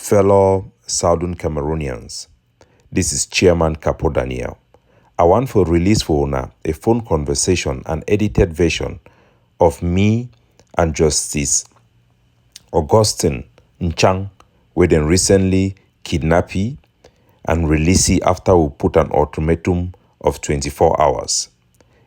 Fellow Southern Cameroonians, this is Chairman Capo Daniel. I want to release for una a phone conversation, an edited version of me and Justice Augustine Nchang, where they recently kidnapped and released after we put an ultimatum of 24 hours.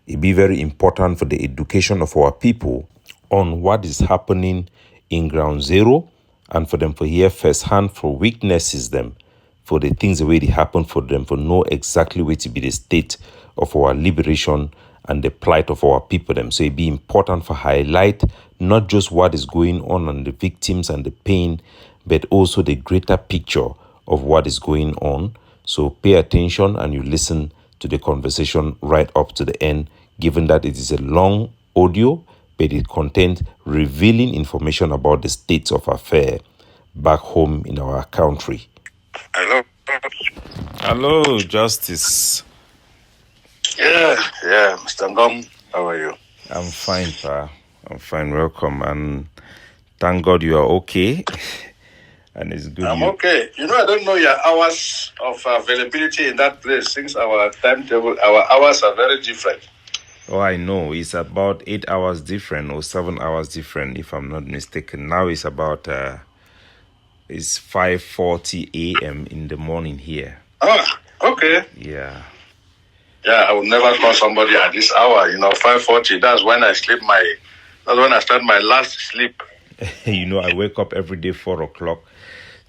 It be very important for the education of our people on what is happening in ground zero and for them to hear firsthand for weaknesses them, for the things the way they happen for them, for know exactly what to be the state of our liberation and the plight of our people them. So it be important for highlight not just what is going on and the victims and the pain, but also the greater picture of what is going on. So pay attention and you listen to the conversation right up to the end, given that it is a long audio, but it contains revealing information about the state of affairs back home in our country. Hello. Hello, Justice. Yeah, Mr. Ngom, how are you? I'm fine, Pa. I'm fine. Welcome. And thank God you are okay. And it's good. I'm okay. I don't know your hours of availability in that place since our timetable, our hours are very different. Oh, I know. It's about 8 hours different or 7 hours different, if I'm not mistaken. Now it's about it's 5:40 a.m. in the morning here. Ah, okay. Yeah. Yeah, I would never call somebody at this hour. 5:40. That's when I start my last sleep. I wake up every day 4 o'clock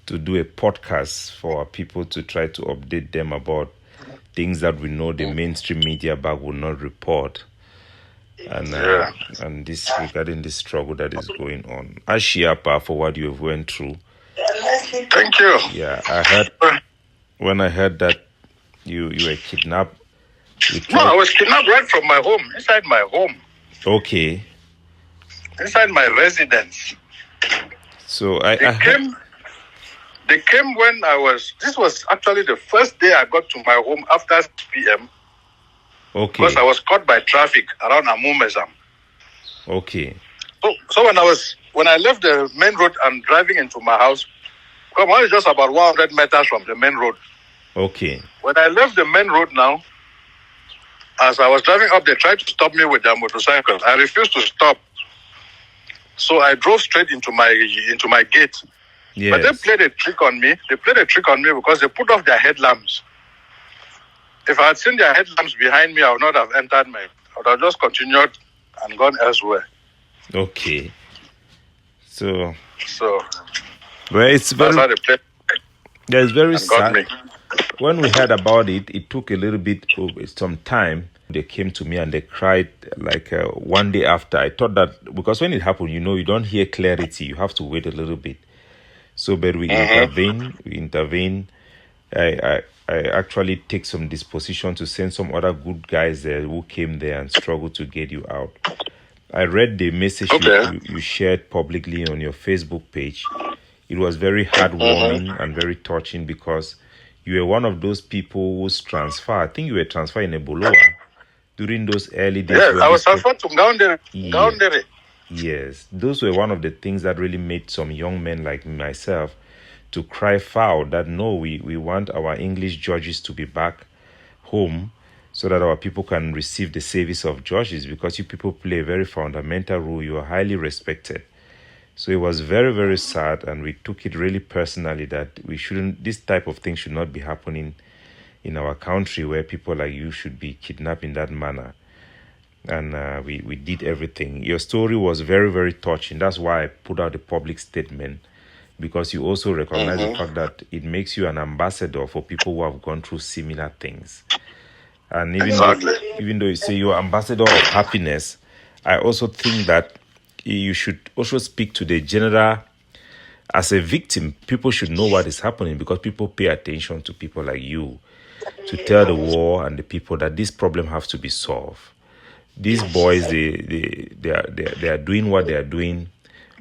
to do a podcast for our people to try to update them about things that we know the mainstream media back will not report. And this regarding this struggle that is going on. Ashiapa for what you have went through. Thank you. Yeah, when I heard that you were kidnapped. No, I was kidnapped right from my home, inside my home. Okay. Inside my residence. So They came when this was actually the first day I got to my home after 6 p.m. Okay. Because I was caught by traffic around Amumezam. Okay. So when I left the main road and driving into my house, come on, it's just about 100 meters from the main road. Okay. When I left the main road now, as I was driving up, they tried to stop me with their motorcycle. I refused to stop. So I drove straight into my gate. Yes. But they played a trick on me. Because they put off their headlamps. If I had seen their headlamps behind me, I would not have entered I would have just continued and gone elsewhere. Okay. So well, it's very, that's how they played. yeah, it's very sad. Me. When we heard about it, it took a little bit of some time. They came to me and they cried like one day after. I thought that because when it happened, you don't hear clarity. You have to wait a little bit. So, but we intervene. I actually take some disposition to send some other good guys there who came there and struggled to get you out. I read the message you shared publicly on your Facebook page. It was very heartwarming and very touching because you were one of those people who's transfer. I think you were transferred in Eboloa during those early days. Yes, I was transferred to Gaundere. Yes, those were one of the things that really made some young men like myself to cry foul that no, we want our English judges to be back home so that our people can receive the service of judges, because you people play a very fundamental role. You are highly respected. So it was very, very sad, and we took it really personally that this type of thing should not be happening in our country where people like you should be kidnapped in that manner. And we did everything. Your story was very, very touching. That's why I put out a public statement, because you also recognize the fact that it makes you an ambassador for people who have gone through similar things. And even though you say you're ambassador of happiness, I also think that you should also speak to the general. As a victim, people should know what is happening, because people pay attention to people like you to tell the war and the people that this problem has to be solved. These boys, they are doing what they are doing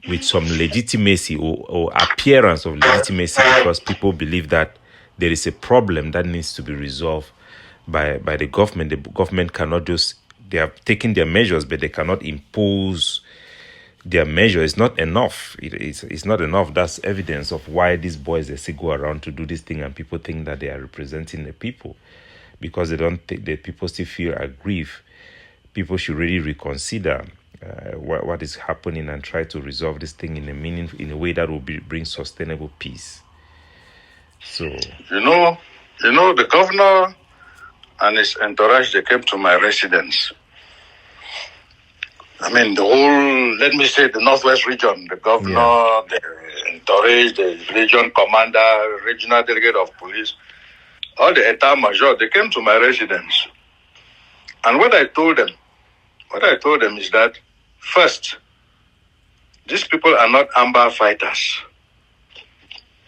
with some legitimacy or appearance of legitimacy, because people believe that there is a problem that needs to be resolved by the government. The government cannot they have taken their measures, but they cannot impose their measure is not enough. It's not enough. That's evidence of why these boys, they still go around to do this thing, and people think that they are representing the people, because they don't think that people still feel aggrieved. People should really reconsider what is happening and try to resolve this thing in a way that will bring sustainable peace. So the governor and his entourage, they came to my residence. I mean, the whole, let me say, the Northwest region, the governor, the entourage, the region commander, regional delegate of police, all the Etat Major, they came to my residence. And what I told them is that, first, these people are not amber fighters.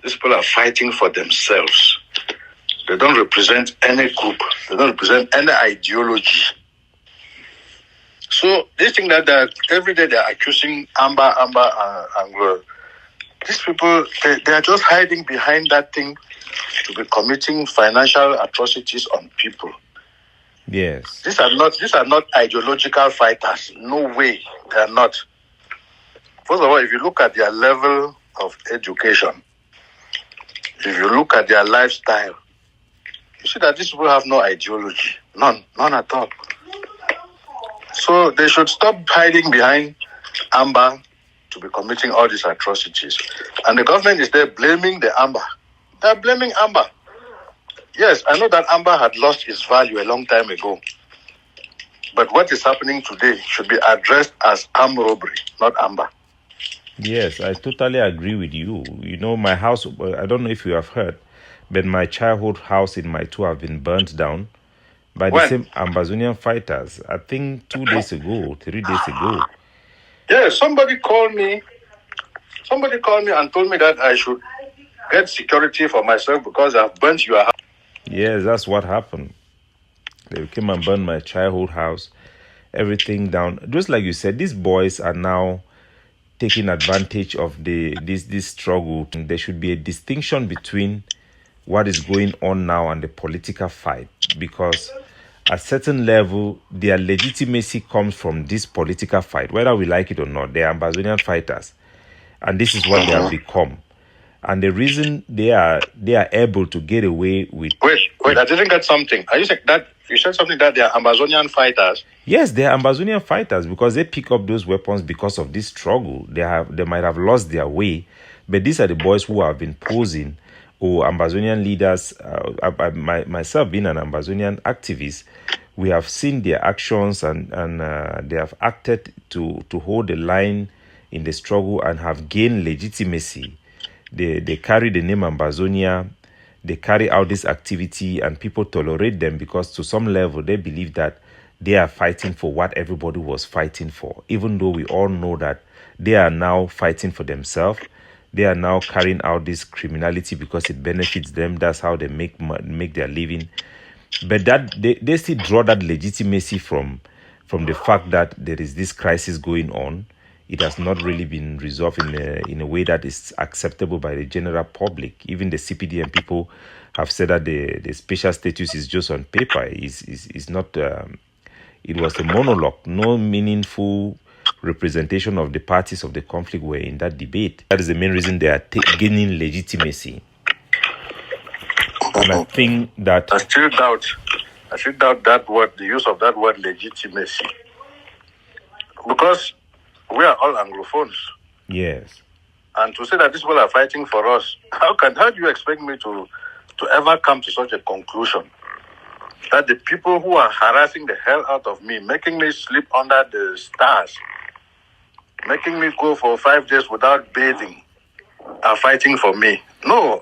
These people are fighting for themselves. They don't represent any group. They don't represent any ideology. So this thing that every day they're accusing Amber, and these people, they are just hiding behind that thing to be committing financial atrocities on people. Yes. These are not ideological fighters. No way. They are not. First of all, if you look at their level of education, if you look at their lifestyle, you see that these people have no ideology. None at all. So they should stop hiding behind Amber to be committing all these atrocities. And the government is there blaming the Amber. They're blaming Amber. Yes, I know that Amber had lost its value a long time ago. But what is happening today should be addressed as armed robbery, not Amber. Yes, I totally agree with you. You know, my house, I don't know if you have heard, but my childhood house in my two have been burnt down by the same Ambazonian fighters. I think 2 days ago, 3 days ago. Yeah, somebody called me and told me that I should get security for myself because I've burnt your house. Yes, that's what happened. They came and burned my childhood house, everything down. Just like you said, these boys are now taking advantage of this struggle. There should be a distinction between what is going on now and the political fight, because at certain level, their legitimacy comes from this political fight, whether we like it or not. They are Ambazonian fighters, and this is what they have become. And the reason they are able to get away with... Wait, I didn't get something. Are you saying that you said something that they are Ambazonian fighters? Yes, they are Ambazonian fighters because they pick up those weapons because of this struggle. They might have lost their way, but these are the boys who have been posing, or Ambazonian leaders. Myself being an Ambazonian activist, we have seen their actions and they have acted to hold the line in the struggle and have gained legitimacy. They carry the name Ambazonia. They carry out this activity and people tolerate them because to some level they believe that they are fighting for what everybody was fighting for, even though we all know that they are now fighting for themselves. They are now carrying out this criminality because it benefits them. That's how they make their living. But that they still draw that legitimacy from the fact that there is this crisis going on. It has not really been resolved in a way that is acceptable by the general public. Even the CPDM people have said that the special status is just on paper. Is not. It was a monologue. No meaningful representation of the parties of the conflict were in that debate. That is the main reason they are gaining legitimacy. And I think that I still doubt that word, the use of that word legitimacy, because we are all Anglophones. Yes. And to say that these people are fighting for us, how do you expect me to ever come to such a conclusion? That the people who are harassing the hell out of me, making me sleep under the stars, making me go for 5 days without bathing, are fighting for me. No,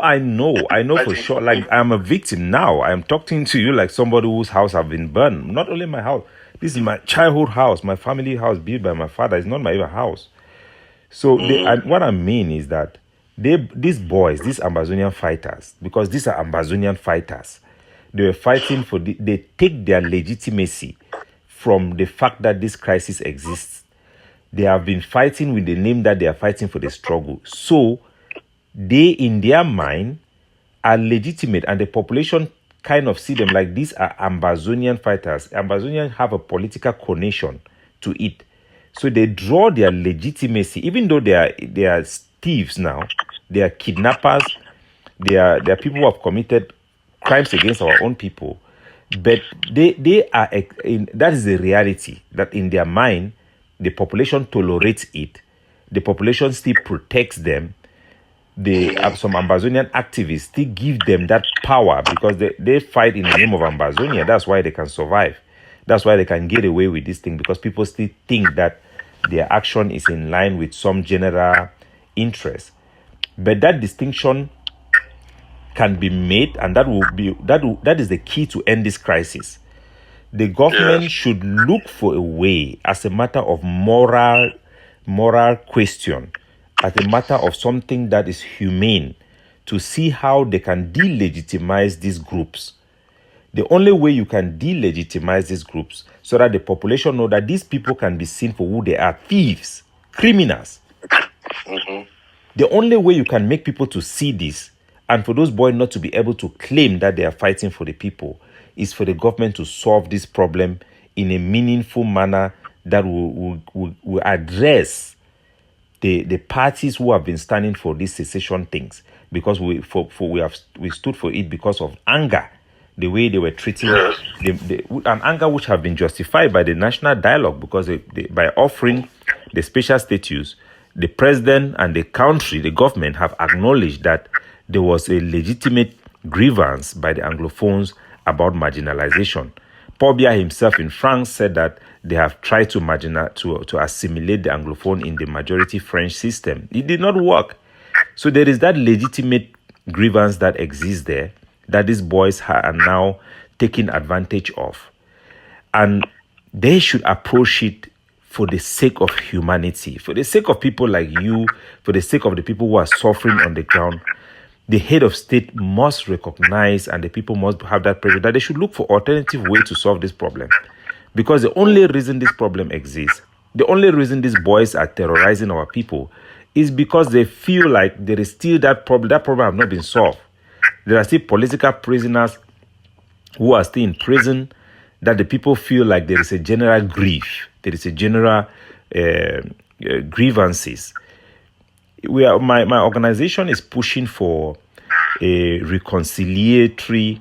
I know for sure. Like, I'm a victim now. I'm talking to you like somebody whose house have been burned. Not only my house. This is my childhood house, my family house built by my father. It's not my even house. So what I mean is that these boys, these Ambazonian fighters, because these are Ambazonian fighters, they were fighting for, they take their legitimacy from the fact that this crisis exists. They have been fighting with the name that they are fighting for the struggle. So they, in their mind, are legitimate, and the population kind of see them like, these are Ambazonian fighters. Ambazonians have a political connection to it. So they draw their legitimacy, even though they are thieves now, they are kidnappers, they are people who have committed crimes against our own people. But they are that is the reality, that in their mind the population tolerates it, the population still protects them. Some Ambazonian activists still give them that power because they fight in the name of Ambazonia. That's why they can survive. That's why they can get away with this thing, because people still think that their action is in line with some general interest. But that distinction can be made, and that is the key to end this crisis. The government should look for a way, as a matter of moral question, as a matter of something that is humane, to see how they can delegitimize these groups. The only way you can delegitimize these groups, so that the population know that these people can be seen for who they are: thieves, criminals. The only way you can make people to see this, and for those boys not to be able to claim that they are fighting for the people, is for the government to solve this problem in a meaningful manner that will address the parties who have been standing for these secession things, because we stood for it because of anger, the way they were treating an anger which have been justified by the national dialogue, because by offering the special status, the president and the country, the government, have acknowledged that there was a legitimate grievance by the Anglophones about marginalization. Paul Biya himself in France said that they have tried to assimilate the Anglophone in the majority French system. It did not work. So there is that legitimate grievance that exists there, that these boys are now taking advantage of. And they should approach it for the sake of humanity, for the sake of people like you, for the sake of the people who are suffering on the ground. The head of state must recognize, and the people must have that pressure, that they should look for alternative way to solve this problem. Because the only reason this problem exists, the only reason these boys are terrorizing our people, is because they feel like there is still that problem. That problem has not been solved. There are still political prisoners who are still in prison, that the people feel like there is a general grief, there is a general grievances. My organization is pushing for a reconciliatory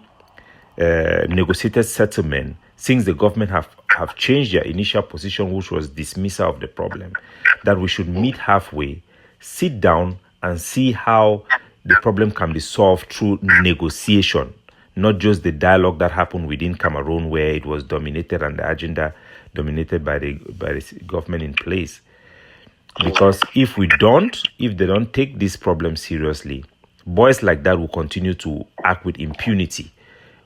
negotiated settlement, since the government have changed their initial position, which was dismissal of the problem, that we should meet halfway, sit down and see how the problem can be solved through negotiation, not just the dialogue that happened within Cameroon, where it was dominated and the agenda dominated by the government in place. Because if they don't take this problem seriously, boys like that will continue to act with impunity.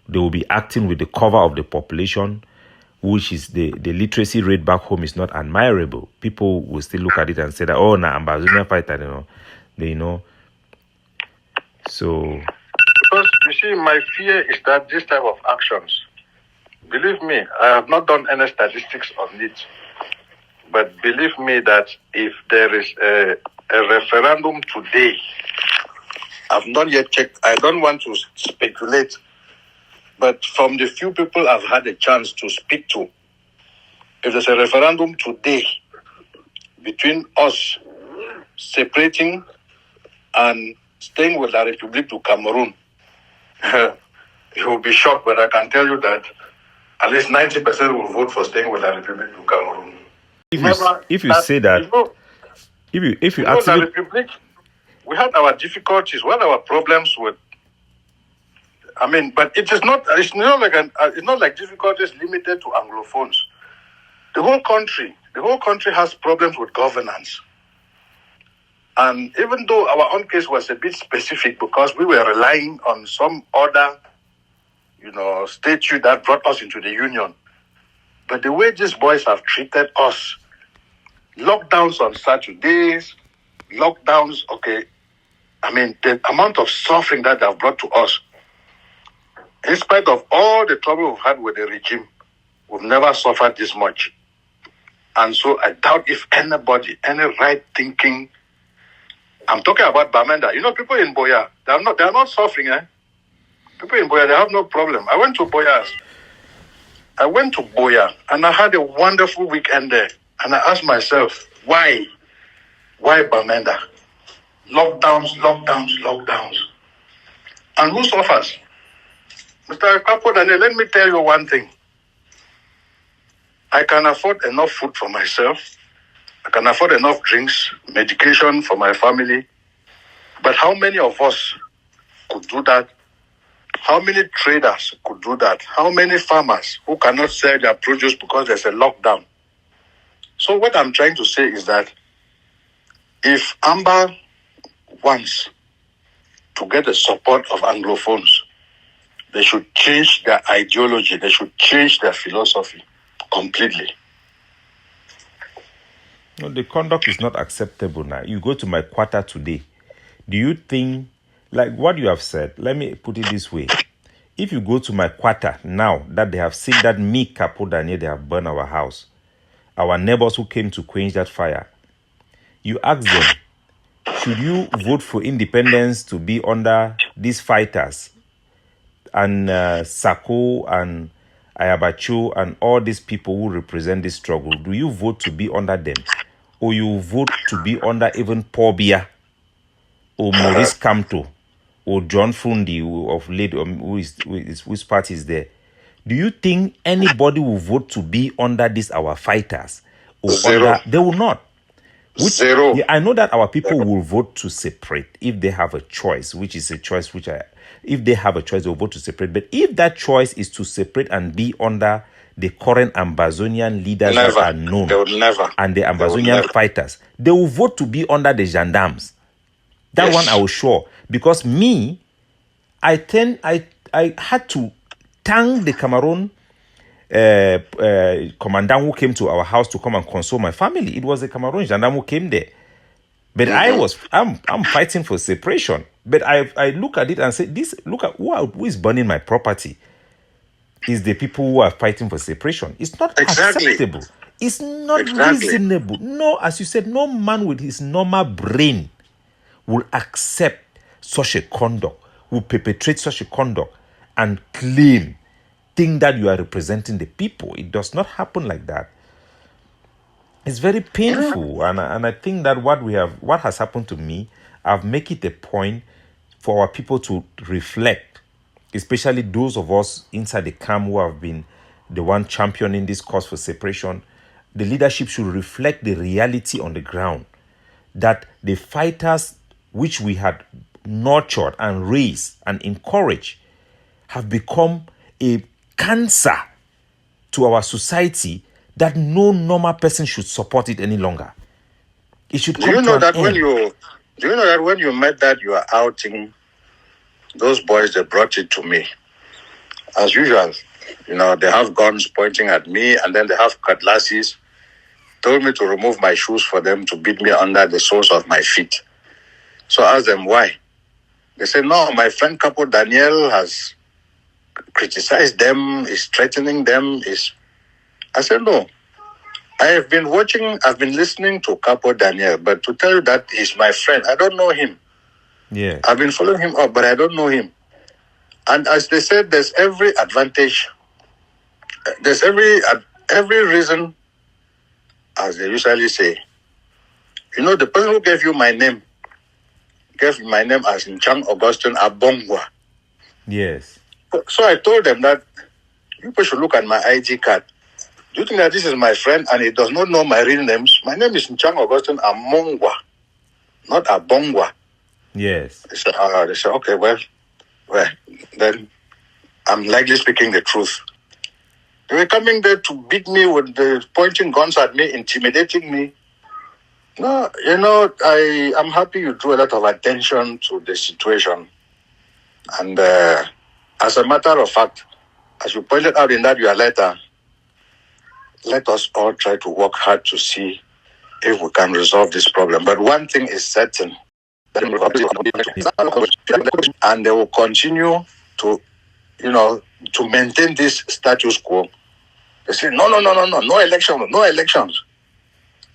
They will be acting with the cover of the population, which is the literacy rate back home is not admirable. People will still look at it and say that, oh, nah, I'm Ambazonia fighter, So, because you see, my fear is that this type of actions, believe me, I have not done any statistics on it, but believe me that if there is a referendum today, I've not yet checked, I don't want to speculate, but from the few people I've had a chance to speak to, if there's a referendum today between us separating and staying with La République du Cameroon, you will be shocked, but I can tell you that at least 90% will vote for staying with La République du Cameroon. If you say that, if you actually, La République, we had our difficulties, we had our problems with. I mean, but it's not like difficulties limited to Anglophones. The whole country has problems with governance. And even though our own case was a bit specific because we were relying on some other, statute that brought us into the union, but the way these boys have treated us, lockdowns on Saturdays, lockdowns, the amount of suffering that they have brought to us, in spite of all the trouble we've had with the regime, we've never suffered this much. And so I doubt if anybody, any right-thinking, I'm talking about Bamenda. People in Boya, they are not suffering, People in Boya, they have no problem. I went to Boya and I had a wonderful weekend there. And I ask myself, why? Why Bamenda? Lockdowns. And who suffers? Mr. Capo Daniel, let me tell you one thing. I can afford enough food for myself. I can afford enough drinks, medication for my family. But how many of us could do that? How many traders could do that? How many farmers who cannot sell their produce because there's a lockdown? So what I'm trying to say is that if Amber wants to get the support of Anglophones, they should change their ideology. They should change their philosophy completely. No, the conduct is not acceptable now. You go to my quarter today. Do you think, like what you have said, let me put it this way. If you go to my quarter now that they have seen that me, Capo Daniel, they have burned our house, our neighbors who came to quench that fire, you ask them, should you vote for independence to be under these fighters and Sako and Ayabacho and all these people who represent this struggle? Do you vote to be under them? Or you vote to be under even Paul Biya or Maurice Kamto or John Fundi of late, whose party is there? Do you think anybody will vote to be under these our fighters? Or Zero. under, they will not. Zero. Yeah, I know that our people will vote to separate if they have a choice, which is a choice if they have a choice, they'll vote to separate. But if that choice is to separate and be under the current Ambazonian leaders that are known, They would never. and the Ambazonian fighters, they will vote to be under the gendarmes. That Yes. one I was sure. Because me, I had to thank the Cameroon commandant who came to our house to come and console my family. It was a Cameroon gendarme who came there. But I'm fighting for separation. But I look at it and say, look at who is burning my property is the people who are fighting for separation. It's not acceptable. It's not reasonable. No, as you said, no man with his normal brain will accept such a conduct, will perpetrate such a conduct and think that you are representing the people. It does not happen like that. It's very painful, and I think that what has happened to me, I've make it a point for our people to reflect, especially those of us inside the camp who have been the one championing this cause for separation. The leadership should reflect the reality on the ground, that the fighters which we had nurtured and raised and encouraged have become a cancer to our society, that no normal person should support it any longer. It should come to an end. Do you know that when you met that you are outing, those boys, they brought it to me. As usual, they have guns pointing at me, and then they have cutlasses. Told me to remove my shoes for them to beat me under the soles of my feet. So I asked them why. They said, no, my friend Capo Daniel has criticized them, is threatening them. I said, no. I've been listening to Capo Daniel, but to tell you that he's my friend, I don't know him. Yeah. I've been following him up, but I don't know him. And as they said, there's every advantage. There's every reason, as they usually say. The person who gave my name as Nchang Augustine Abongwa. Yes. So I told them that people should look at my ID card. Do you think that this is my friend and he does not know my real names? My name is Nchang Augustine Amongwa, not Abongwa. Yes. They said, okay, well, then I'm likely speaking the truth. They were coming there to beat me with pointing guns at me, intimidating me. No, I'm happy you drew a lot of attention to the situation. And as a matter of fact, as you pointed out in that your letter, let us all try to work hard to see if we can resolve this problem. But one thing is certain, and they will continue to maintain this status quo. They say, no elections.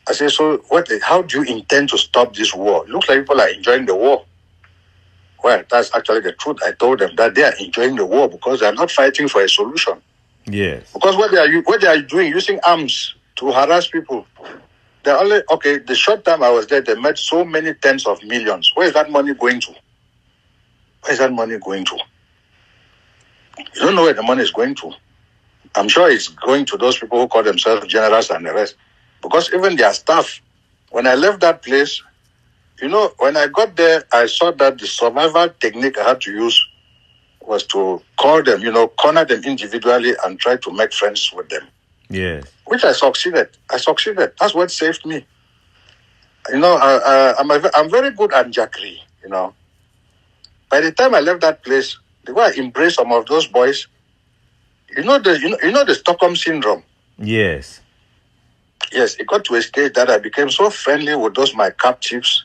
I say, so how do you intend to stop this war? It looks like people are enjoying the war. Well, that's actually the truth. I told them that they are enjoying the war because they are not fighting for a solution. Yes. Because what they are doing, using arms to harass people. The short time I was there, they made so many tens of millions. Where is that money going to? Where is that money going to? You don't know where the money is going to. I'm sure it's going to those people who call themselves generals and the rest. Because even their staff, when I left that place, when I got there, I saw that the survival technique I had to use was to call them, corner them individually and try to make friends with them. Yes. Which I succeeded. That's what saved me. I'm very good at jackery, By the time I left that place, the way I embraced some of those boys, the Stockholm syndrome. Yes. Yes, it got to a stage that I became so friendly with those my captives,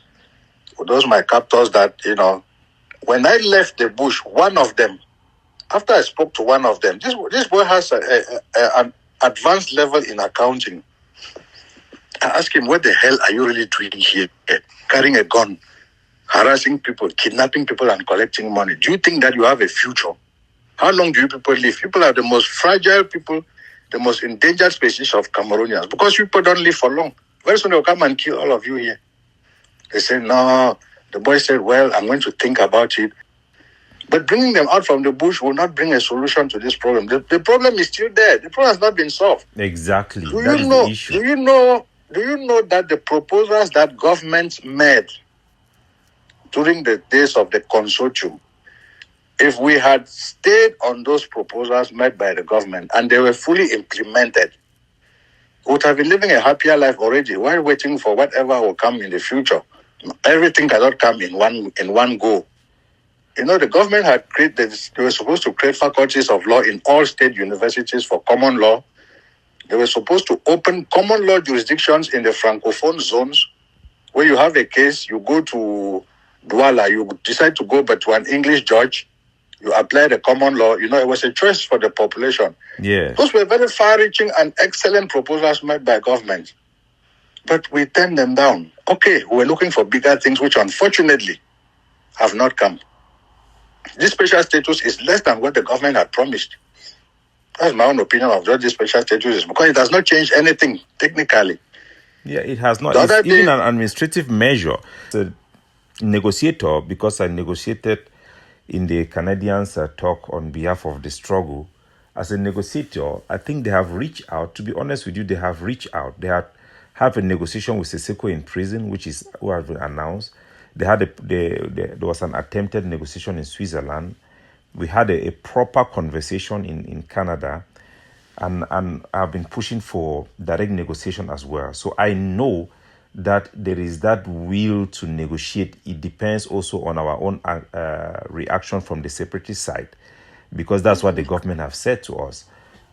with those my captors that, when I left the bush, one of them, after I spoke to one of them, this boy has an advanced level in accounting. I asked him, what the hell are you really doing here? Carrying a gun, harassing people, kidnapping people and collecting money. Do you think that you have a future? How long do you people live? People are the most fragile people, the most endangered species of Cameroonians, because people don't live for long. Very soon they'll come and kill all of you here. They said, no. The boy said, well, I'm going to think about it. But bringing them out from the bush will not bring a solution to this problem. The problem is still there. The problem has not been solved. Exactly. That is the issue. Do you know that the proposals that governments made during the days of the consortium, if we had stayed on those proposals made by the government and they were fully implemented, we would have been living a happier life already while waiting for whatever will come in the future. Everything cannot come in one go. The government had created, they were supposed to create faculties of law in all state universities for common law. They were supposed to open common law jurisdictions in the francophone zones where you have a case, you go to Douala, you decide to go but to an English judge, you apply the common law. It was a choice for the population. Yeah. Those were very far-reaching and excellent proposals made by government. But we turned them down. Okay, we were looking for bigger things, which unfortunately have not come. This special status is less than what the government had promised. That's my own opinion of what this special status is, because it does not change anything technically. Yeah, it has not. It's even an administrative measure. It's a negotiator, because I negotiated in the Canadians' talk on behalf of the struggle. As a negotiator, I think they have reached out. To be honest with you, they have reached out. They have a negotiation with Seseko in prison, who has been announced. There was an attempted negotiation in Switzerland. We had a proper conversation in Canada, and I've been pushing for direct negotiation as well. So I know that there is that will to negotiate. It depends also on our own reaction from the separatist side, because that's what the government have said to us.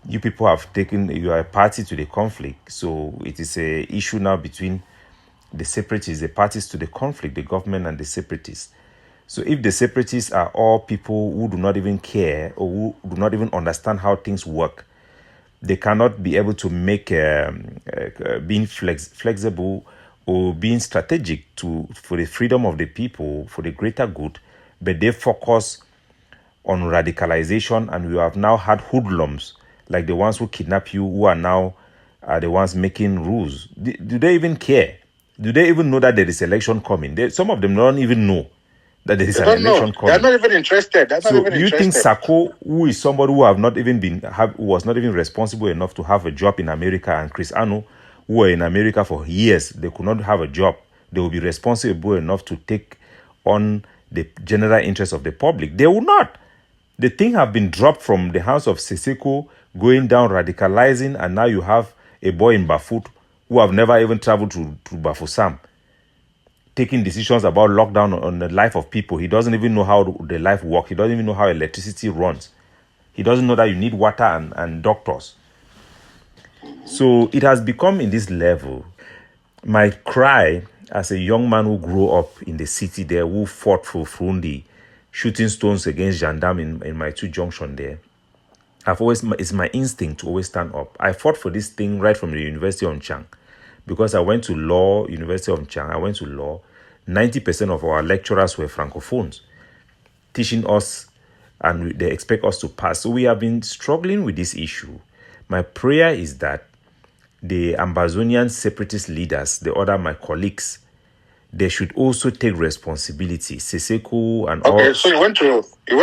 You people you are a party to the conflict, so it is a issue now between the separatists, the parties to the conflict, the government and the separatists. So if the separatists are all people who do not even care or who do not even understand how things work, they cannot be able to make being flexible or being strategic for the freedom of the people, for the greater good, but they focus on radicalization, and we have now had hoodlums like the ones who kidnap you, who are now the ones making rules. Do they even care? Do they even know that there is election coming? Some of them don't even know that there is an election coming. They're not even interested. You think Sako, who is somebody who who was not even responsible enough to have a job in America, and Chris Ano, who were in America for years, they could not have a job. They will be responsible enough to take on the general interest of the public. They will not. The thing have been dropped from the hands of Seseko, going down, radicalizing, and now you have a boy in Bafut who have never even traveled to Bafusam, taking decisions about lockdown on the life of people. He doesn't even know how the life works. He doesn't even know how electricity runs. He doesn't know that you need water and doctors. So it has become in this level. My cry as a young man who grew up in the city there, who fought for Frundi, shooting stones against gendarmes in my two junction there, it's my instinct to always stand up. I fought for this thing right from the University of Nchang, because I went to law, University of Nchang, I went to law. 90% of our lecturers were francophones, teaching us, and they expect us to pass. So we have been struggling with this issue. My prayer is that the Ambazonian separatist leaders, the other my colleagues, they should also take responsibility. Seseko and all. Okay, so you went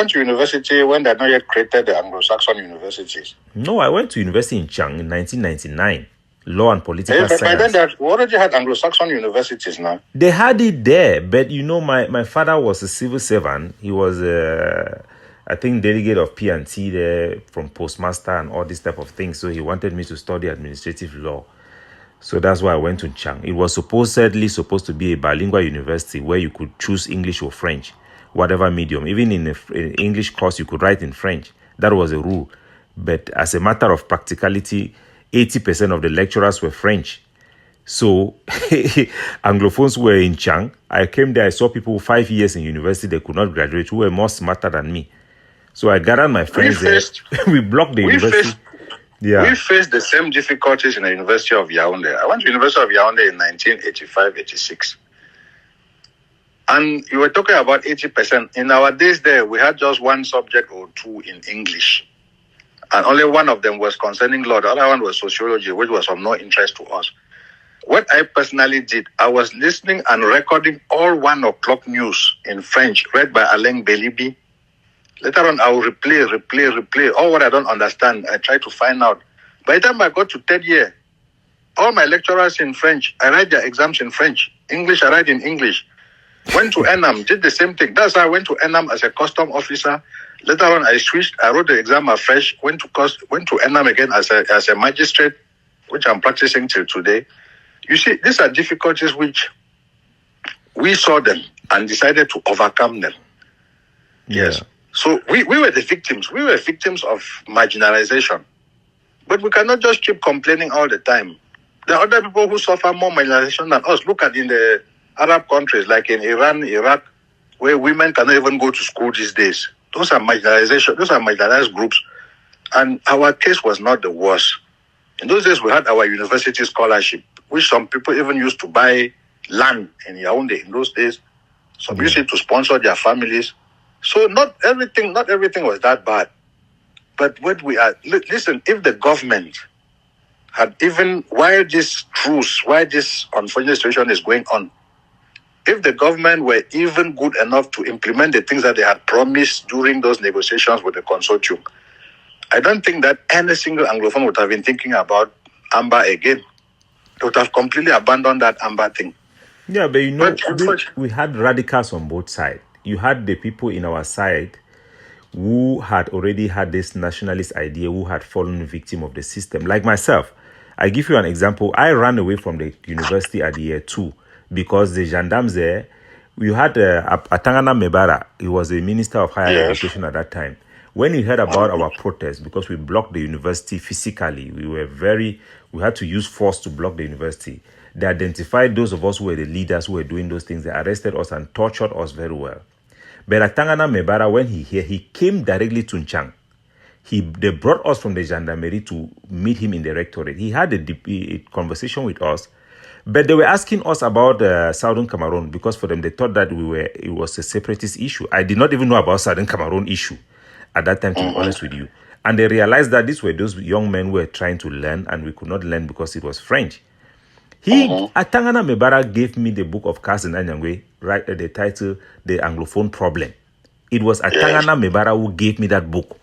to university when they had not yet created the Anglo-Saxon universities. No, I went to university in Nchang in 1999. Law and political But by science. then, we already had Anglo-Saxon universities now. They had it there, but my father was a civil servant. He was I think delegate of P&T there from postmaster and all this type of things. So he wanted me to study administrative law. So that's why I went to Nchang. It was supposedly supposed to be a bilingual university where you could choose English or French, whatever medium. Even in an English course, you could write in French. That was a rule. But as a matter of practicality, 80% of the lecturers were French. So Anglophones were in Nchang. I came there, I saw people 5 years in university, they could not graduate, who were more smarter than me. So I gathered my friends there. We blocked the university. We faced the same difficulties in the University of Yaoundé. I went to the University of Yaoundé in 1985-86. And you were talking about 80%. In our days there, we had just one subject or two in English. And only one of them was concerning law. The other one was sociology, which was of no interest to us. What I personally did, I was listening and recording all 1 o'clock news in French, read by Alain Belibi. Later on, I will replay. All what I don't understand, I try to find out. By the time I got to third year, all my lecturers in French, I write their exams in French. English, I write in English. Went to Enam, did the same thing. That's how I went to Enam as a custom officer. Later on, I switched. I wrote the exam afresh. Went to Enam again as a magistrate, which I'm practicing till today. You see, these are difficulties which we saw them and decided to overcome them. Yes. So we were the victims. We were victims of marginalization. But we cannot just keep complaining all the time. There are other people who suffer more marginalization than us. Look at in the Arab countries, like in Iran, Iraq, where women cannot even go to school these days. Those are marginalization. Those are marginalized groups. And our case was not the worst. In those days, we had our university scholarship, which some people even used to buy land in Yaoundé in those days. Some used it to sponsor their families. So not everything was that bad. But what we are, listen, if the government had even, while this unfortunate situation is going on, if the government were even good enough to implement the things that they had promised during those negotiations with the consortium, I don't think that any single Anglophone would have been thinking about Amber again. They would have completely abandoned that Amber thing. Yeah, but we had radicals on both sides. You had the people in our side who had already had this nationalist idea, who had fallen victim of the system. Like myself, I give you an example. I ran away from the university at the year 2 because the gendarmes there, we had Atangana Mebara. He was the Minister of Higher Education at that time. When he heard about our protest, because we blocked the university physically, we had to use force to block the university. They identified those of us who were the leaders who were doing those things. They arrested us and tortured us very well. But Atangana Mebara, when he came directly to Nchang. They brought us from the gendarmerie to meet him in the rectorate. He had a conversation with us, but they were asking us about Southern Cameroon because for them they thought that it was a separatist issue. I did not even know about Southern Cameroon issue at that time, to be honest with you. And they realized that these were those young men who were trying to learn, and we could not learn because it was French. Atangana Mebara gave me the book of Carson Anyangwe, right, the title, The Anglophone Problem. It was Atangana Mebara who gave me that book.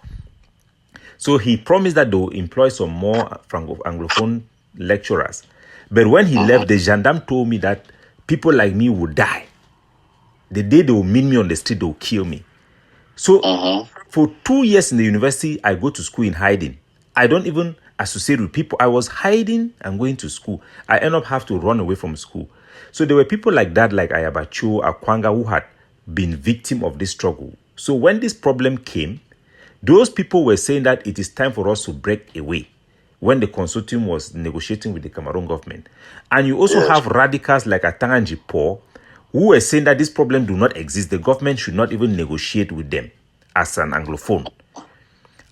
So he promised that they will employ some more Anglophone lecturers. But when he left, the gendarme told me that people like me would die. The day they will meet me on the street, they will kill me. So for 2 years in the university, I go to school in hiding. I don't even associate with people. I was hiding and going to school. I end up have to run away from school. So there were people like that, like Ayabacho, Akwanga, who had been victim of this struggle. So when this problem came, those people were saying that it is time for us to break away when the consortium was negotiating with the Cameroon government. And you also have radicals like Atanganji Paul, who were saying that this problem do not exist. The government should not even negotiate with them as an Anglophone.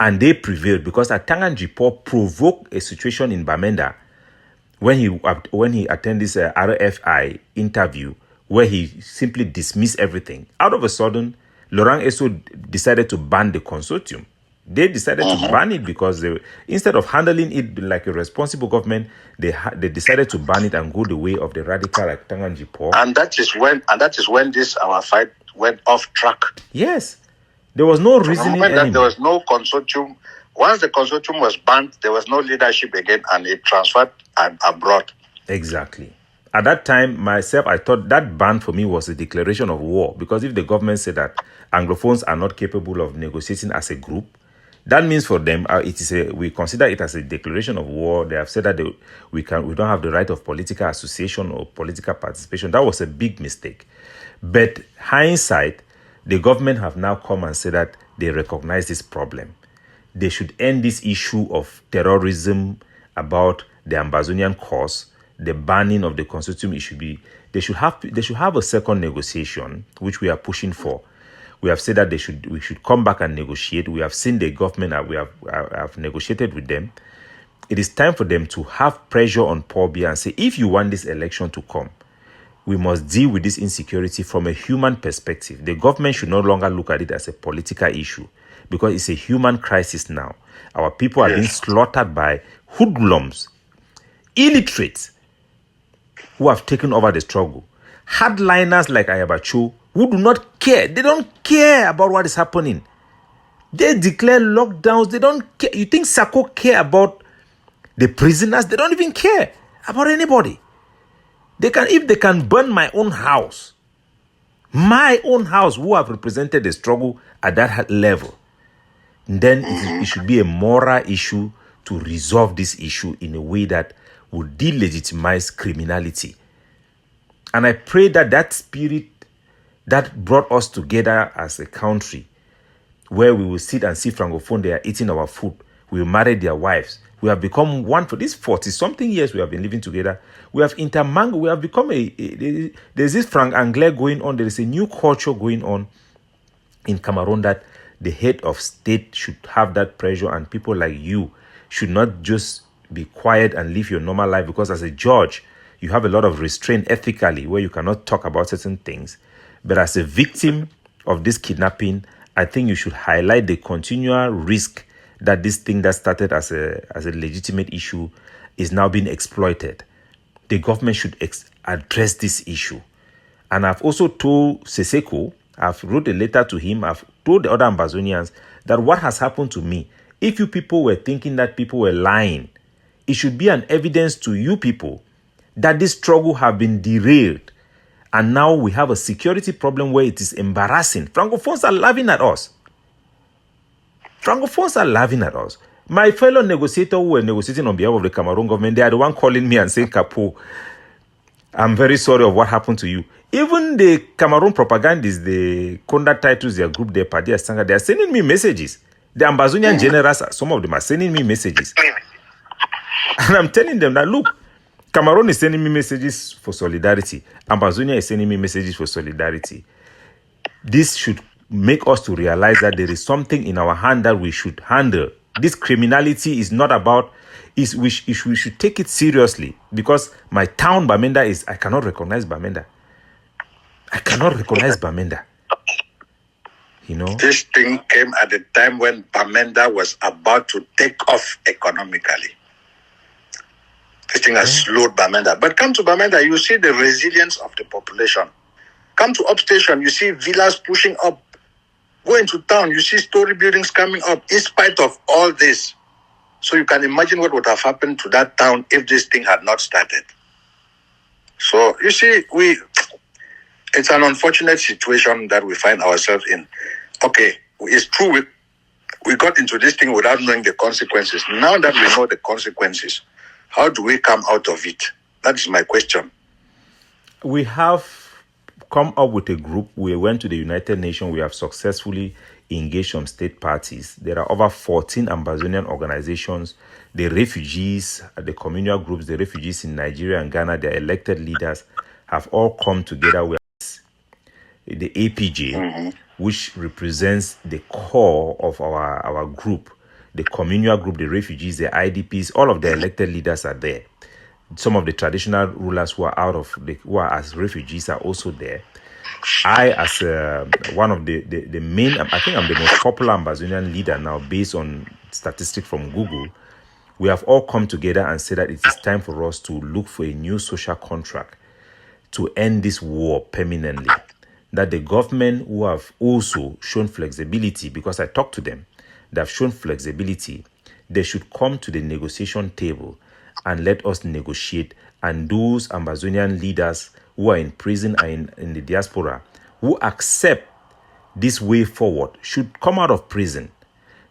And they prevailed because Atanganji Paul provoked a situation in Bamenda when he attended this RFI interview where he simply dismissed everything. Out of a sudden, Laurent Esso decided to ban the consortium. They decided to ban it because instead of handling it like a responsible government, they decided to ban it and go the way of the radical like Nchang. And that is when this our fight went off track. Yes, there was no From the reasoning moment that anymore. there was no consortium. Once the consortium was banned, there was no leadership again, and it transferred abroad. Exactly. At that time, myself, I thought that ban for me was a declaration of war, because if the government said that Anglophones are not capable of negotiating as a group, that means for them, we consider it as a declaration of war. They have said that we don't have the right of political association or political participation. That was a big mistake. But hindsight, the government have now come and said that they recognize this problem. They should end this issue of terrorism about the Ambazonian cause, the banning of the consortium. They should have a second negotiation, which we are pushing for. We have said that we should come back and negotiate. We have seen the government, we have negotiated with them. It is time for them to have pressure on Paul Biya and say, if you want this election to come, we must deal with this insecurity from a human perspective. The government should no longer look at it as a political issue, because it's a human crisis now. Our people are being slaughtered by hoodlums, illiterates, who have taken over the struggle. Hardliners like Ayabacho, who do not care. They don't care about what is happening. They declare lockdowns. They don't care. You think Sako care about the prisoners? They don't even care about anybody. If they can burn my own house, who have represented the struggle at that level, then it should be a moral issue to resolve this issue in a way that would delegitimize criminality. And I pray that that spirit that brought us together as a country, where we will sit and see Francophone, they are eating our food, we will marry their wives, we have become one for these 40-something years we have been living together. We have intermingled, we have become there's this Franc Anglais going on, there is a new culture going on in Cameroon, that the head of state should have that pressure, and people like you should not just be quiet and live your normal life, because as a judge, you have a lot of restraint ethically where you cannot talk about certain things. But as a victim of this kidnapping, I think you should highlight the continual risk that this thing that started as a legitimate issue is now being exploited. The government should address this issue. And I've also told Seseko, I've wrote a letter to him, I've told the other Ambazonians that what has happened to me, if you people were thinking that people were lying, it should be an evidence to you people that this struggle have been derailed. And now we have a security problem where it is embarrassing. Francophones are laughing at us. Francophones are laughing at us. My fellow negotiators who were negotiating on behalf of the Cameroon government, they are the one calling me and saying, Capo, I'm very sorry of what happened to you. Even the Cameroon propagandists, the Konda titles, their group, their party, they are sending me messages. The Ambazonian generals, some of them are sending me messages. And I'm telling them that, look, Cameroon is sending me messages for solidarity. Ambazonia is sending me messages for solidarity. This should make us to realize that there is something in our hand that we should handle. This criminality is not about, we should take it seriously, because my town, Bamenda, I cannot recognize Bamenda. I cannot recognize Bamenda. You know? This thing came at a time when Bamenda was about to take off economically. This thing has slowed Bamenda. But come to Bamenda, you see the resilience of the population. Come to Upstation, you see villas pushing up. Go into town, you see story buildings coming up in spite of all this. So you can imagine what would have happened to that town if this thing had not started. So you see, it's an unfortunate situation that we find ourselves in. Okay, it's true we got into this thing without knowing the consequences. Now that we know the consequences, how do we come out of it? That is my question. We have come up with a group. We went to the United Nations. We have successfully engaged some state parties. There are over 14 Ambazonian organizations. The refugees, the communal groups, the refugees in Nigeria and Ghana, their elected leaders have all come together with the APJ, which represents the core of our group. The communal group, the refugees, the IDPs, all of the elected leaders are there. Some of the traditional rulers who are who are as refugees are also there. I, as one of the main, I think I'm the most popular Ambazonian leader now based on statistics from Google. We have all come together and said that it is time for us to look for a new social contract to end this war permanently. That the government, who have also shown flexibility, because I talked to them, they have shown flexibility, they should come to the negotiation table and let us negotiate. And those Ambazonian leaders who are in prison and in the diaspora, who accept this way forward, should come out of prison.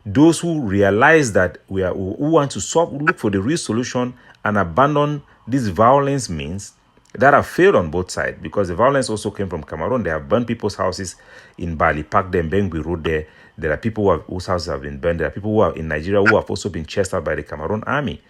Those who realize that who want to look for the real solution and abandon these violence means that have failed on both sides, because the violence also came from Cameroon. They have burned people's houses in Bali, Park them, Bengui Road there. There are people whose houses have been burned. There are people who are in Nigeria who have also been chased out by the Cameroon army.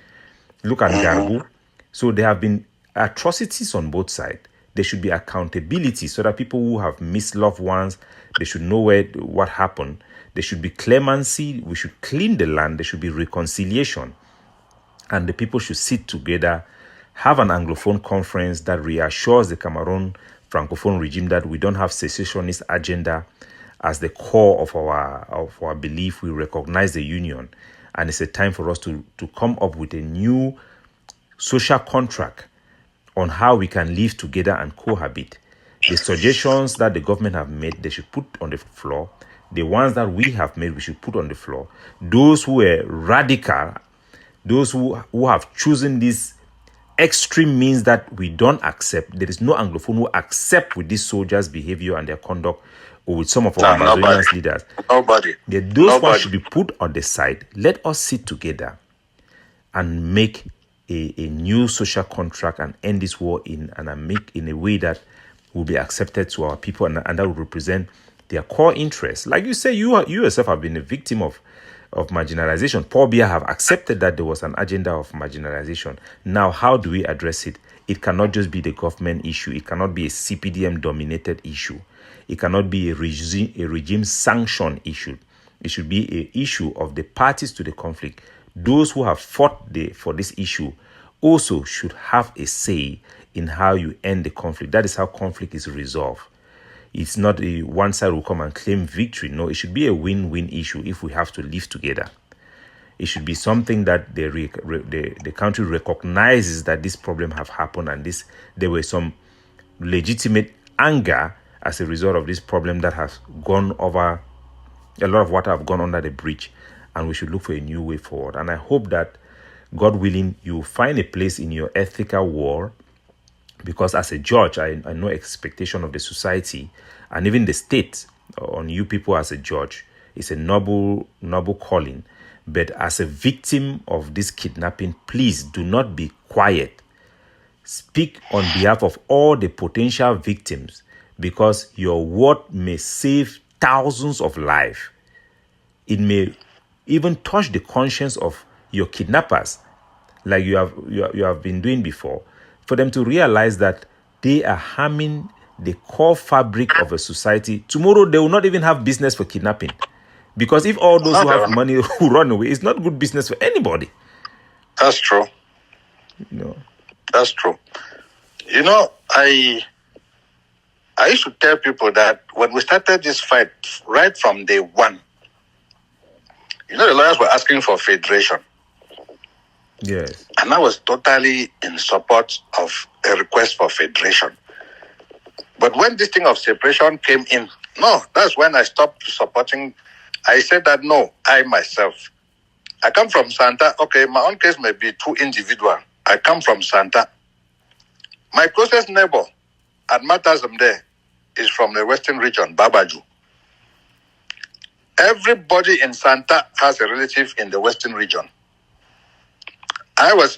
Look at Garbu. So there have been atrocities on both sides. There should be accountability so that people who have missed loved ones, they should know what happened. There should be clemency. We should clean the land. There should be reconciliation. And the people should sit together, have an Anglophone conference that reassures the Cameroon Francophone regime that we don't have secessionist agenda as the core of our belief. We recognize the union. And it's a time for us to come up with a new social contract on how we can live together and cohabit. The suggestions that the government have made, they should put on the floor. The ones that we have made, we should put on the floor. Those who are radical, those who have chosen this extreme means that we don't accept. There is no Anglophone who accept with these soldiers' behavior and their conduct, or with some of our Amazonian leaders. Nobody. Those ones should be put on the side. Let us sit together and make a new social contract and end this war in a way that will be accepted to our people and that will represent their core interests. Like you say, you yourself have been a victim of marginalization. Paul Biya have accepted that there was an agenda of marginalization. Now, how do we address it? It cannot just be the government issue. It cannot be a CPDM-dominated issue. It cannot be a regime sanction issue. It should be an issue of the parties to the conflict. Those who have fought for this issue also should have a say in how you end the conflict. That is how conflict is resolved. It's not a one side will come and claim victory. No, it should be a win-win issue if we have to live together. It should be something that the country recognizes that this problem have happened and there were some legitimate anger as a result of this problem that has gone over, a lot of water have gone under the bridge, and we should look for a new way forward. And I hope that, God willing, you find a place in your ethical war, because as a judge, I know expectation of the society and even the state on you people as a judge. It's a noble calling. But as a victim of this kidnapping, please do not be quiet. Speak on behalf of all the potential victims, because your word may save thousands of lives. It may even touch the conscience of your kidnappers, like you have been doing before, for them to realize that they are harming the core fabric of a society. Tomorrow, they will not even have business for kidnapping. Because if all those who have money who run away, it's not good business for anybody. That's true. No. That's true. I used to tell people that when we started this fight, right from day one, the lawyers were asking for federation. Yes. And I was totally in support of a request for federation. But when this thing of separation came in, that's when I stopped supporting. I said that no, I myself, I come from Santa. Okay, my own case may be too individual. I come from Santa. My closest neighbor at Matazam there is from the Western region, Babaju. Everybody in Santa has a relative in the Western region.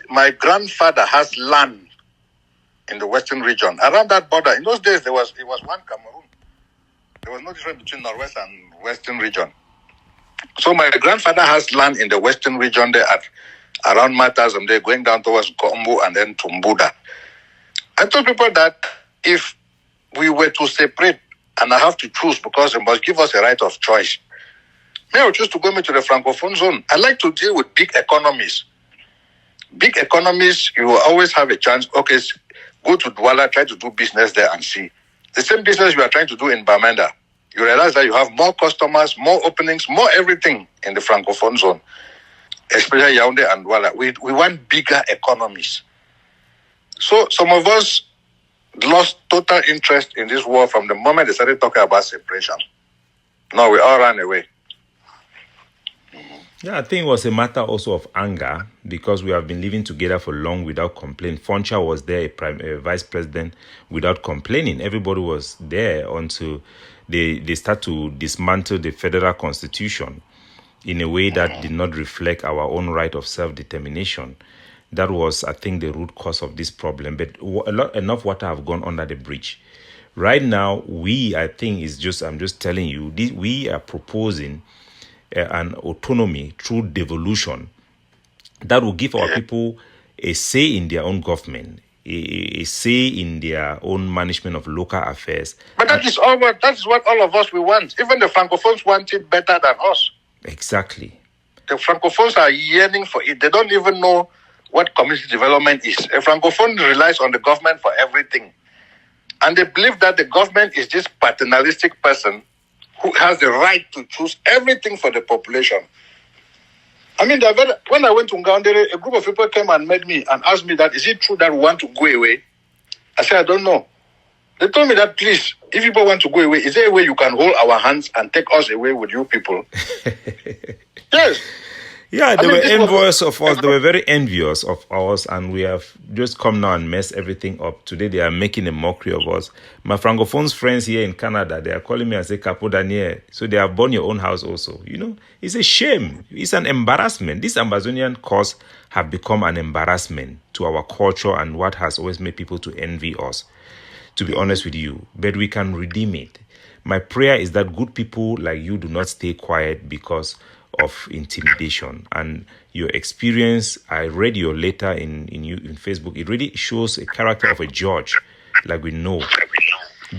My grandfather has land in the Western region. Around that border, in those days, it was one Cameroon. There was no difference between Northwest and Western region. So my grandfather has land in the Western region there around Matazam there, going down towards Gombo and then to Mbuda. I told people that if we were to separate and I have to choose, because they must give us a right of choice, may I choose to go into the Francophone zone. I like to deal with big economies. Big economies, you will always have a chance. Okay, go to Douala, try to do business there and see. the same business we are trying to do in Bamenda, you realize that you have more customers, more openings, more everything in the Francophone zone, especially Yaoundé and Douala. We want bigger economies. So some of us lost total interest in this war from the moment they started talking about separation. No, we all ran away. Yeah, I think it was a matter also of anger because we have been living together for long without complaint. Foncha was there, a vice president, without complaining. Everybody was there until they start to dismantle the federal constitution in a way that did not reflect our own right of self-determination. That was, I think, the root cause of this problem. But enough water have gone under the bridge. Right now, I'm just telling you, we are proposing an autonomy through devolution that will give our people a say in their own government, a say in their own management of local affairs. But that is what all of us we want. Even the Francophones want it better than us. Exactly. The Francophones are yearning for it. They don't even know what community development is. A Francophone relies on the government for everything. And they believe that the government is this paternalistic person who has the right to choose everything for the population. I mean, when I went to Ngaoundere, a group of people came and met me and asked me that, is it true that we want to go away? I said, I don't know. They told me that, please, if people want to go away, is there a way you can hold our hands and take us away with you people? Yes. Yeah, they were envious of us. They were very envious of us, and we have just come now and messed everything up. Today, they are making a mockery of us. My Francophones friends here in Canada, they are calling me and say, Capo Daniel, so they have burned your own house also. You know, it's a shame. It's an embarrassment. This Amazonian cause have become an embarrassment to our culture and what has always made people to envy us, to be honest with you. But we can redeem it. My prayer is that good people like you do not stay quiet because of intimidation. And your experience, I read your letter in Facebook, it really shows a character of a judge, like we know.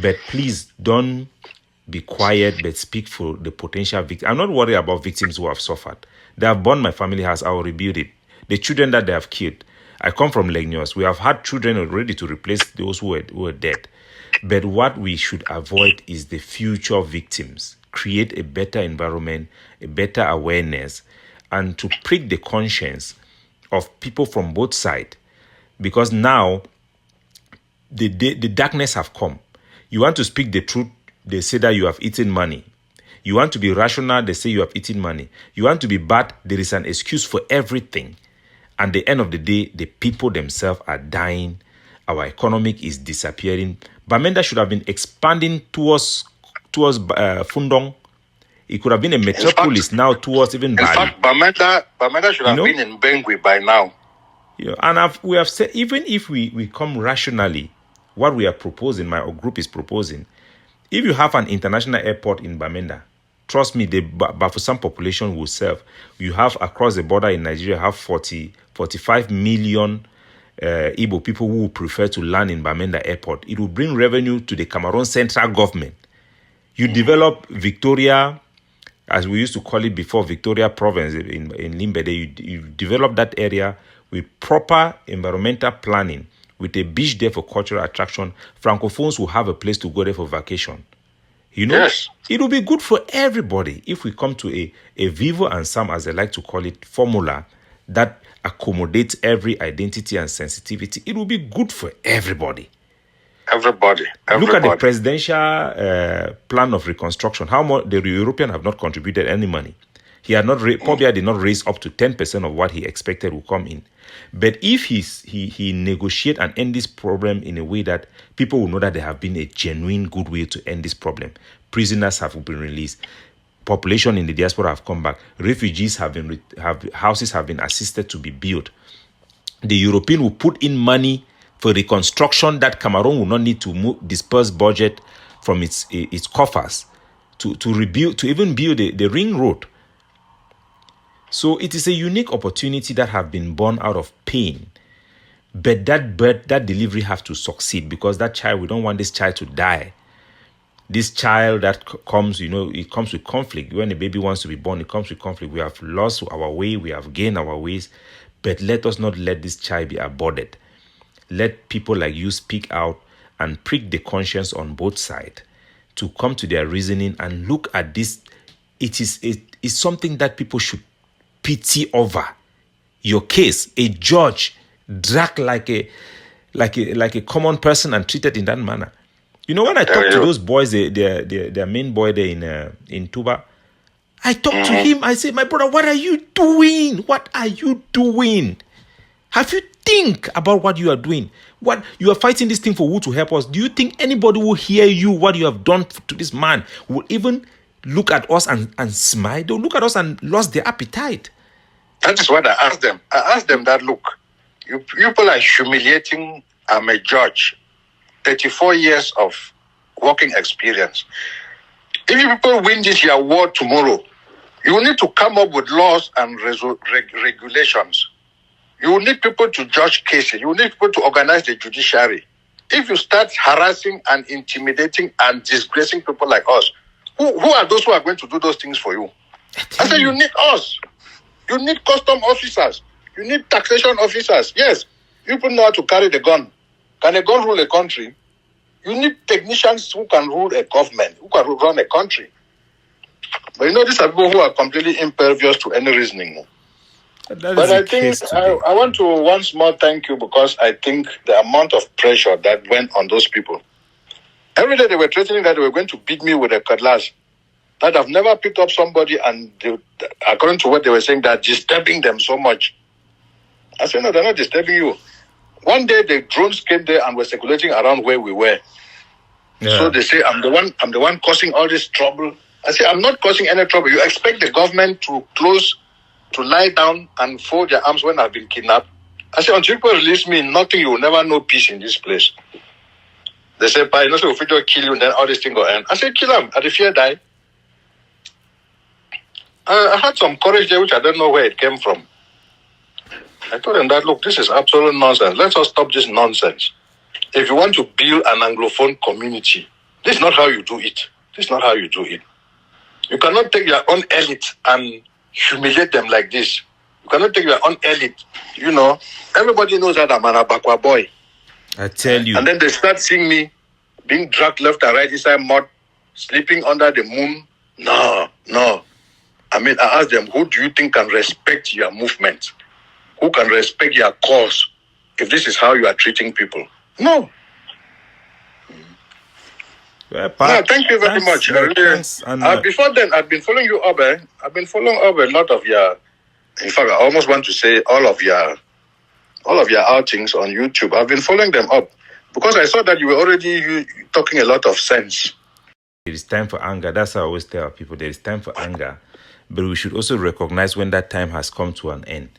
But please don't be quiet, but speak for the potential victims. I'm not worried about victims who have suffered. They have burned my family house, I will rebuild it. The children that they have killed, I come from Legnos. We have had children already to replace those who were dead. But what we should avoid is the future victims. Create a better environment, a better awareness, and to prick the conscience of people from both sides. Because now, the darkness have come. You want to speak the truth, they say that you have eaten money. You want to be rational, they say you have eaten money. You want to be bad, there is an excuse for everything. At the end of the day, the people themselves are dying. Our economic is disappearing. Bamenda should have been expanding towards Fundong. It could have been a metropolis now towards even Bali. In fact, Bamenda should have been in Bangui by now. Yeah, and we have said, even if we come rationally, what we are proposing, my group is proposing, if you have an international airport in Bamenda, trust me, the Bafusam population will serve. You have across the border in Nigeria, have 45 million Igbo people who would prefer to land in Bamenda Airport. It will bring revenue to the Cameroon central government. You develop Victoria, as we used to call it before, Victoria Province in Limbede. You develop that area with proper environmental planning, with a beach there for cultural attraction. Francophones will have a place to go there for vacation. You know, yes. It will be good for everybody if we come to a Vivo and Sam, as they like to call it, formula that accommodates every identity and sensitivity. It will be good for everybody. Everybody. Look at the presidential plan of reconstruction. How much the European have not contributed any money. He had not probably did not raise up to 10% of what he expected will come in. But if he negotiate and end this problem in a way that people will know that there have been a genuine good way to end this problem, prisoners have been released, population in the diaspora have come back, refugees houses have been assisted to be built. The European will put in money for reconstruction that Cameroon will not need to disperse budget from its coffers to rebuild, to even build the ring road. So it is a unique opportunity that have been born out of pain. But that delivery has to succeed, because that child, we don't want this child to die. This child that comes, it comes with conflict. When a baby wants to be born, it comes with conflict. We have lost our way, we have gained our ways, but let us not let this child be aborted. Let people like you speak out and prick the conscience on both sides to come to their reasoning and look at this. It is something that people should pity over. Your case, a judge dragged like a common person and treated in that manner. You know, when I talk to those boys, their main boy there in Tuba, I talk to him. I say, my brother, what are you doing? What are you doing? Have you think about what you are doing? What you are fighting this thing for? Who to help us? Do you think anybody will hear you? What you have done to this man will even look at us and smile? They'll look at us and lost their appetite. That is what I asked them. I asked them that, look, you people are humiliating. I'm a judge, 34 years of working experience. If you people win this year war tomorrow, you will need to come up with laws and regulations. You will need people to judge cases. You will need people to organize the judiciary. If you start harassing and intimidating and disgracing people like us, who are those who are going to do those things for you? I said, you need us. You need custom officers. You need taxation officers. Yes, people know how to carry the gun. Can a gun rule a country? You need technicians who can rule a government, who can run a country. But you know, these are people who are completely impervious to any reasoning. But I think I want to once more thank you, because I think the amount of pressure that went on those people. Every day they were threatening that they were going to beat me with a cutlass. That I've never picked up somebody and according to what they were saying, they're disturbing them so much. I said, no, they're not disturbing you. One day the drones came there and were circulating around where we were. Yeah. So they say, I'm the one causing all this trouble. I say, I'm not causing any trouble. You expect the government to lie down and fold their arms when I've been kidnapped? I say, until people release me, nothing, you will never know peace in this place. They say, but you know, if we don't kill you, and then all this thing will end. I say, kill them. At the fear die. I had some courage there, which I don't know where it came from. I told them that, look, this is absolute nonsense. Let's all stop this nonsense. If you want to build an Anglophone community, this is not how you do it. This is not how you do it. You cannot take your own elite and humiliate them like this. You cannot take your own elite. You know, everybody knows that I'm an Abakwa boy. I tell you. And then they start seeing me being dragged left and right inside mud, sleeping under the moon. No. I mean, I asked them, who do you think can respect your movement? Who can respect your cause if this is how you are treating people? No. Well, no, thank you very much. Before then, I've been following you up. I've been following up a lot of your, in fact, I almost want to say all of your outings on YouTube. I've been following them up because I saw that you were already talking a lot of sense. It is time for anger. That's how I always tell people. There is time for anger. But we should also recognize when that time has come to an end.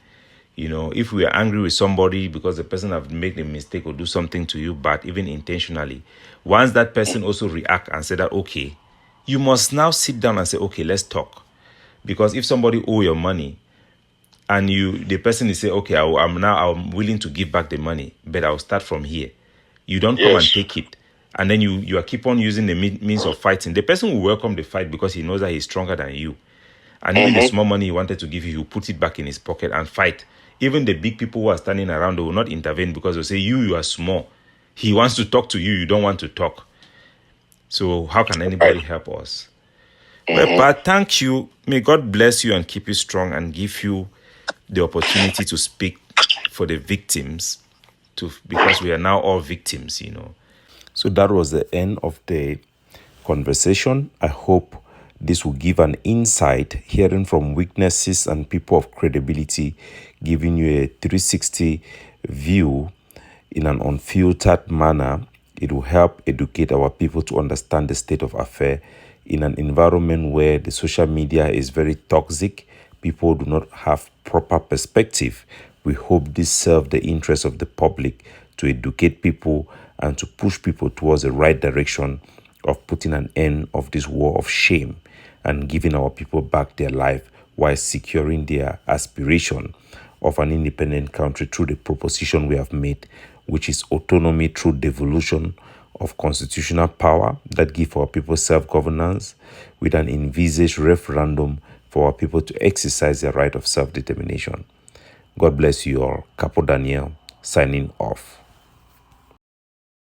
You know, if we are angry with somebody because the person have made a mistake or do something to you bad, even intentionally, once that person also react and say that, okay, you must now sit down and say, okay, let's talk. Because if somebody owe your money and the person is say, okay, I'm willing to give back the money, but I'll start from here. You don't come and take it. And then you are keep on using the means of fighting. The person will welcome the fight because he knows that he's stronger than you. And even the small money he wanted to give you, he'll put it back in his pocket and fight. Even the big people who are standing around, they will not intervene because they'll say, you are small. He wants to talk to you. You don't want to talk. So how can anybody help us? Well, but thank you. May God bless you and keep you strong and give you the opportunity to speak for the victims, because we are now all victims, you know. So that was the end of the conversation. I hope this will give an insight, hearing from witnesses and people of credibility, giving you a 360 view in an unfiltered manner. It will help educate our people to understand the state of affairs in an environment where the social media is very toxic. People do not have proper perspective. We hope this serves the interest of the public to educate people and to push people towards the right direction of putting an end of this war of shame and giving our people back their life while securing their aspiration of an independent country through the proposition we have made, which is autonomy through devolution of constitutional power that give our people self-governance with an envisaged referendum for our people to exercise their right of self-determination. God bless you all. Capo Daniel, signing off.